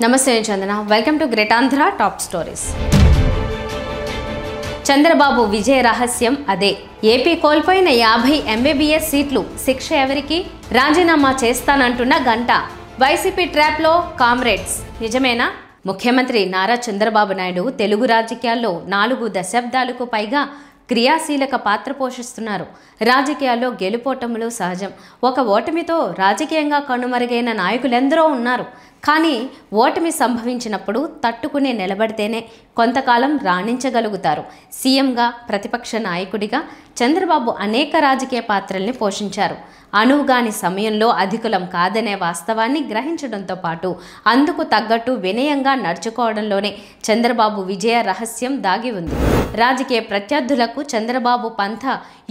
నమస్తే Chandana, welcome to great Andhra top stories. Chandrababu విజయ రహస్యం అదే. ఏపీ కోల్పోయిన 50 MBBS సీట్లు శిక్ష ఎవరికి? రాజీనామా చేస్తానంటున్న గంట. వైసీపీ ట్రాప్లో కామ్రేడ్స్ నిజమేనా? ముఖ్యమంత్రి నారా చంద్రబాబు నాయుడు తెలుగు రాజకీయాల్లో 4 దశాబ్దాలకు పైగా క్రియాశీలక పాత్ర పోషిస్తున్నారు. రాజకీయాల్లో గెలుపోటములు సహజం. ఒక ఓటమితో రాజకీయంగా కనుమరుగైన నాయకులెందరో ఉన్నారు. కానీ ఓటమి సంభవించినప్పుడు తట్టుకునే నిలబడితేనే కొంతకాలం రాణించగలుగుతారు. సీఎంగా, ప్రతిపక్ష నాయకుడిగా చంద్రబాబు అనేక రాజకీయ పాత్రల్ని పోషించారు. అనువుగాని సమయంలో అధికులం కాదనే వాస్తవాన్ని గ్రహించడంతో పాటు అందుకు తగ్గట్టు వినయంగా నడుచుకోవడంలోనే చంద్రబాబు విజయ రహస్యం దాగి ఉంది. రాజకీయ ప్రత్యర్థులకు చంద్రబాబు పంథ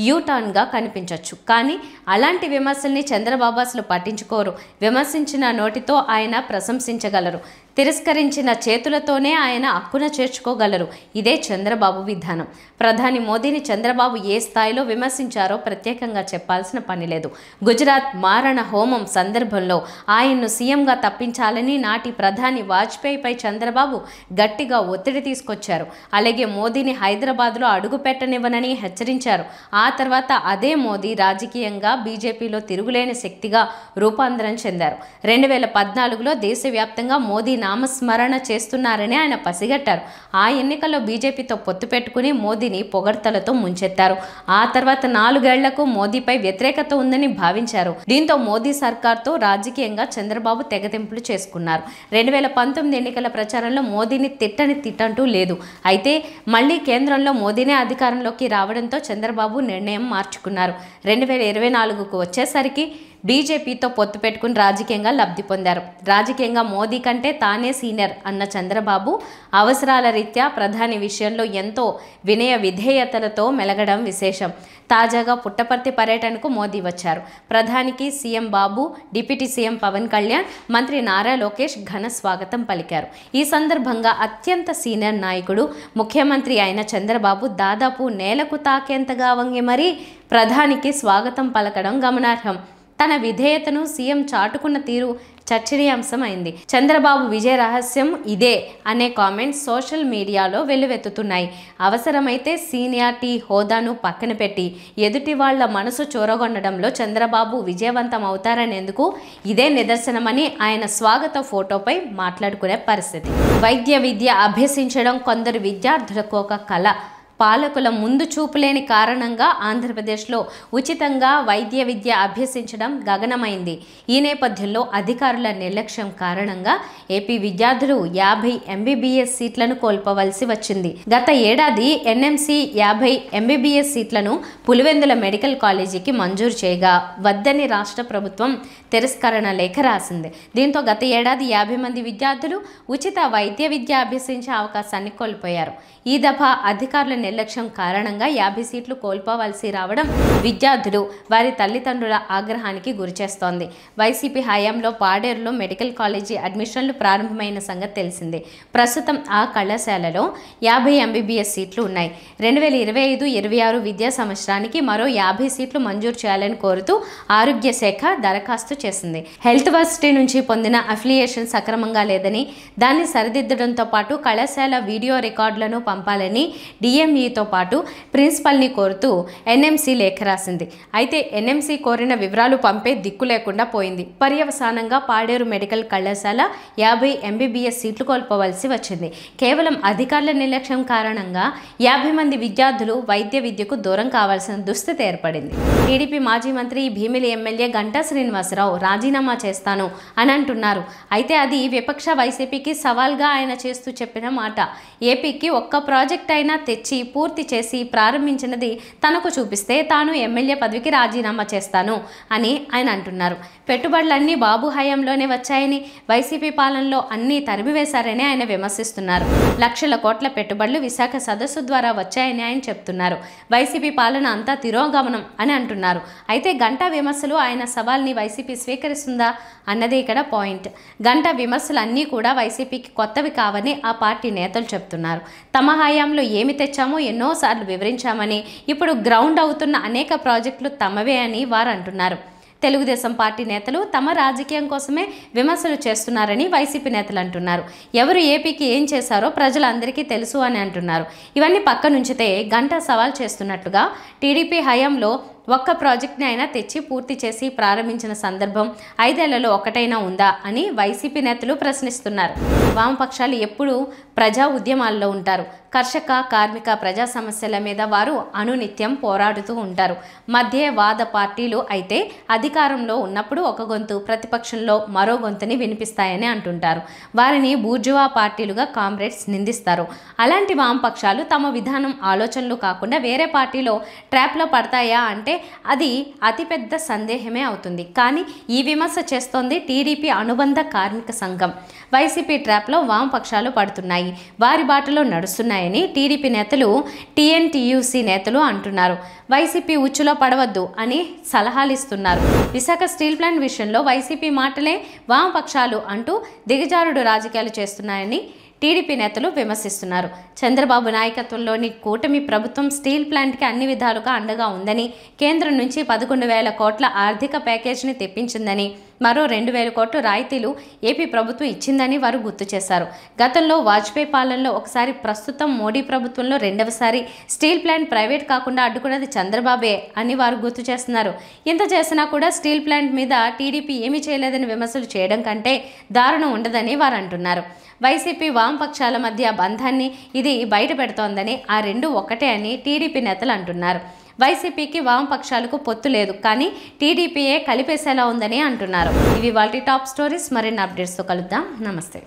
యూటర్న్గా కనిపించవచ్చు. కానీ అలాంటి విమర్శల్ని చంద్రబాబు అసలు పట్టించుకోరు. విమర్శించిన నోటితో ఆయన ప్రశంసించగలరు. తిరస్కరించిన చేతులతోనే ఆయన అక్కున చేర్చుకోగలరు. ఇదే చంద్రబాబు విధానం. ప్రధాని మోదీని చంద్రబాబు ఏ స్థాయిలో విమర్శించారో ప్రత్యేకంగా చెప్పాల్సిన పని లేదు. గుజరాత్ మారణ హోమం సందర్భంలో ఆయన్ను సీఎంగా తప్పించాలని నాటి ప్రధాని వాజ్పేయిపై చంద్రబాబు గట్టిగా ఒత్తిడి తీసుకొచ్చారు. అలాగే మోదీని హైదరాబాద్లో అడుగు పెట్టనివ్వనని హెచ్చరించారు. ఆ తర్వాత అదే మోదీ రాజకీయంగా బీజేపీలో తిరుగులేని శక్తిగా రూపాంతరం చెందారు. 2014లో దేశవ్యాప్తంగా మోదీ నామస్మరణ చేస్తున్నారని ఆయన పసిగట్టారు. ఆ ఎన్నికల్లో బీజేపీతో పొత్తు పెట్టుకుని మోదీని పొగడ్తలతో ముంచెత్తారు. ఆ తర్వాత 4 ఏళ్లకు మోదీపై వ్యతిరేకత ఉందని భావించారు. దీంతో మోదీ సర్కార్తో రాజకీయంగా చంద్రబాబు తెగతింపులు చేసుకున్నారు. 2019 ఎన్నికల ప్రచారంలో మోదీని తిట్టంటూ లేదు. అయితే మళ్లీ కేంద్రంలో మోదీనే అధికారంలోకి రావడంతో చంద్రబాబు నిర్ణయం మార్చుకున్నారు. 2024కు వచ్చేసరికి బీజేపీతో పొత్తు పెట్టుకుని రాజకీయంగా లబ్ధి పొందారు. రాజకీయంగా మోదీ కంటే తానే సీనియర్ అన్న చంద్రబాబు అవసరాల రీత్యా ప్రధాని విషయంలో ఎంతో వినయ విధేయతలతో మెలగడం విశేషం. తాజాగా పుట్టపర్తి పర్యటనకు మోదీ వచ్చారు. ప్రధానికి సీఎం బాబు, డిప్యూటీ సీఎం పవన్ కళ్యాణ్, మంత్రి నారా లోకేష్ ఘన స్వాగతం పలికారు. ఈ సందర్భంగా అత్యంత సీనియర్ నాయకుడు, ముఖ్యమంత్రి అయిన చంద్రబాబు దాదాపు నేలకు తాకేంతగా వంగి మరీ ప్రధానికి స్వాగతం పలకడం గమనార్హం. తన విధేయతను సీఎం చాటుకున్న తీరు చర్చనీయాంశమైంది. చంద్రబాబు విజయ రహస్యం ఇదే అనే కామెంట్స్ సోషల్ మీడియాలో వెల్లువెత్తుతున్నాయి. అవసరమైతే సీనియారిటీ, హోదాను పక్కన పెట్టి ఎదుటి వాళ్ల మనసు చొరగొనడంలో చంద్రబాబు విజయవంతం అవుతారనేందుకు ఇదే నిదర్శనమని ఆయన స్వాగత ఫోటోపై మాట్లాడుకునే పరిస్థితి. వైద్య విద్య అభ్యసించడం కొందరు విద్యార్థులకు ఒక కళ. పాలకుల ముందు చూపులేని కారణంగా ఆంధ్రప్రదేశ్లో ఉచితంగా వైద్య విద్య అభ్యసించడం గగనమైంది. ఈ నేపథ్యంలో అధికారుల నిర్లక్ష్యం కారణంగా ఏపీ విద్యార్థులు 50 MBBS సీట్లను కోల్పోవలసి వచ్చింది. గత ఏడాది ఎన్ఎంసీ 50 MBBS సీట్లను పులివెందుల మెడికల్ కాలేజీకి మంజూరు చేయగా వద్దని రాష్ట్ర ప్రభుత్వం తిరస్కరణ లేఖ రాసింది. దీంతో గత ఏడాది 50 మంది విద్యార్థులు ఉచిత వైద్య విద్య అభ్యసించే అవకాశాన్ని కోల్పోయారు. ఈ దఫా అధికారుల నిర్లక్ష్యం కారణంగా 50 సీట్లు కోల్పోవలసి రావడం విద్యార్థులు, వారి తల్లిదండ్రుల ఆగ్రహానికి గురిచేస్తోంది. వైసీపీ హయాంలో పాడేరులో మెడికల్ కాలేజీ అడ్మిషన్లు ప్రారంభమైన సంగతి తెలిసిందే. ప్రస్తుతం ఆ కళాశాలలో 50 MBBS సీట్లు ఉన్నాయి. 2025-26 విద్యా సంవత్సరానికి మరో 50 సీట్లు మంజూరు చేయాలని కోరుతూ ఆరోగ్య శాఖ దరఖాస్తు చేసింది. హెల్త్ వర్సిటీ నుంచి పొందిన అఫిలియేషన్ సక్రమంగా లేదని, దాన్ని సరిదిద్దడంతో పాటు కళాశాల వీడియో రికార్డులను పంపాలని డిఎంఈతో పాటు ప్రిన్సిపల్ని కోరుతూ ఎన్ఎంసీ లేఖ రాసింది. అయితే ఎన్ఎంసీ కోరిన వివరాలు పంపే దిక్కు లేకుండా పోయింది. పర్యవసానంగా పాడేరు మెడికల్ కళాశాల 50 MBBS సీట్లు కోల్పోవలసి వచ్చింది. కేవలం అధికారుల నిర్లక్ష్యం కారణంగా 50 మంది విద్యార్థులు వైద్య విద్యకు దూరం కావాల్సిన దుస్థితి ఏర్పడింది. టీడీపీ మాజీ మంత్రి భీమిలి ఎమ్మెల్యే గంటా శ్రీనివాసరావు రాజీనామా చేస్తాను అని అంటున్నారు. అయితే అది విపక్ష వైసీపీకి సవాల్గా ఆయన చేస్తూ చెప్పిన మాట. ఏపీకి ఒక్క ప్రాజెక్ట్ అయినా తెచ్చి పూర్తి చేసి ప్రారంభించినది తనకు చూపిస్తే తాను ఎమ్మెల్యే పదవికి రాజీనామా చేస్తాను అని ఆయన అంటున్నారు. పెట్టుబడులన్నీ బాబు హయాంలోనే వచ్చాయని, వైసీపీ పాలనలో అన్నీ తరిమివేశారని ఆయన విమర్శిస్తున్నారు. లక్షల కోట్ల పెట్టుబడులు విశాఖ సదస్సు ద్వారా వచ్చాయని ఆయన చెప్తున్నారు. వైసీపీ పాలన అంతా తిరోగమనం అని అంటున్నారు. అయితే గంటా విమర్శలు, ఆయన సవాల్ని వైసీపీ స్వీకరిస్తుందా అన్నదే ఇక్కడ పాయింట్. గంటా విమర్శలు అన్నీ కూడా వైసీపీకి కొత్తవి కావని ఆ పార్టీ నేతలు చెప్తున్నారు. తమ హయాంలో ఏమి తెచ్చామో ఎన్నోసార్లు వివరించామని, ఇప్పుడు గ్రౌండ్ అవుతున్న అనేక ప్రాజెక్టులు తమవే అని వారు అంటున్నారు. తెలుగుదేశం పార్టీ నేతలు తమ రాజకీయం కోసమే విమర్శలు చేస్తున్నారని వైసీపీ నేతలు అంటున్నారు. ఎవరు ఏపీకి ఏం చేశారో ప్రజలందరికీ తెలుసు అని అంటున్నారు. ఇవన్నీ పక్కనుంచితే గంటా సవాల్ చేస్తున్నట్లుగా టీడీపీ హయాంలో ఒక్క ప్రాజెక్ట్ని అయినా తెచ్చి పూర్తి చేసి ప్రారంభించిన సందర్భం 5 ఏళ్లలో ఒకటైనా ఉందా అని వైసీపీ నేతలు ప్రశ్నిస్తున్నారు. వామపక్షాలు ఎప్పుడూ ప్రజా ఉద్యమాల్లో ఉంటారు. కర్షక కార్మిక ప్రజా సమస్యల మీద వారు అనునిత్యం పోరాడుతూ ఉంటారు. మధ్య వాద పార్టీలు అయితే అధికారంలో ఉన్నప్పుడు ఒక గొంతు, ప్రతిపక్షంలో మరో గొంతుని వినిపిస్తాయని అంటుంటారు. వారిని బూర్జువా పార్టీలుగా కామ్రేడ్స్ నిందిస్తారు. అలాంటి వామపక్షాలు తమ విధానం ఆలోచనలు కాకుండా వేరే పార్టీలో ట్రాప్లో పడతాయా అంటే అది అతిపెద్ద సందేహమే అవుతుంది. కానీ ఈ విమర్శ చేస్తోంది టీడీపీ అనుబంధ కార్మిక సంఘం. వైసీపీ ట్రాప్లో వామపక్షాలు పడుతున్నాయి, వారి బాటలో నడుస్తున్నాయని టీడీపీ నేతలు, టీఎన్టీయూసీ నేతలు అంటున్నారు. వైసీపీ ఉచ్చులో పడవద్దు అని సలహాలు ఇస్తున్నారు. విశాఖ స్టీల్ ప్లాంట్ విషయంలో వైసీపీ మాటలే వామపక్షాలు అంటూ దిగజారుడు రాజకీయాలు చేస్తున్నాయని టీడీపీ నేతలు విమర్శిస్తున్నారు. చంద్రబాబు నాయకత్వంలోని కూటమి ప్రభుత్వం స్టీల్ ప్లాంట్కి అన్ని విధాలుగా అండగా ఉందని, కేంద్రం నుంచి 11,000 కోట్ల ఆర్థిక ప్యాకేజీని తెప్పించిందని, మరో 2,000 కోట్ల రాయితీలు ఏపీ ప్రభుత్వం ఇచ్చిందని వారు గుర్తు చేశారు. గతంలో వాజ్పేయి పాలనలో ఒకసారి, ప్రస్తుతం మోడీ ప్రభుత్వంలో రెండవసారి స్టీల్ ప్లాంట్ ప్రైవేట్ కాకుండా అడ్డుకున్నది చంద్రబాబే అని వారు గుర్తు చేస్తున్నారు. ఇంత చేసినా కూడా స్టీల్ ప్లాంట్ మీద టీడీపీ ఏమీ చేయలేదని విమర్శలు చేయడం కంటే దారుణం ఉండదని వారు అంటున్నారు. వైసీపీ వామపక్షాల మధ్య బంధాన్ని ఇది బయట పెడుతోందని, ఆ రెండు ఒక్కటే అని టీడీపీ నేతలు అంటున్నారు. వైసీపీకి వామపక్షాలకు పొత్తు లేదు, కానీ టీడీపీయే కలిపేసేలా ఉందని అంటున్నారు. ఇవి వాటి టాప్ స్టోరీస్. మరిన్ని అప్డేట్స్తో కలుద్దాం. నమస్తే.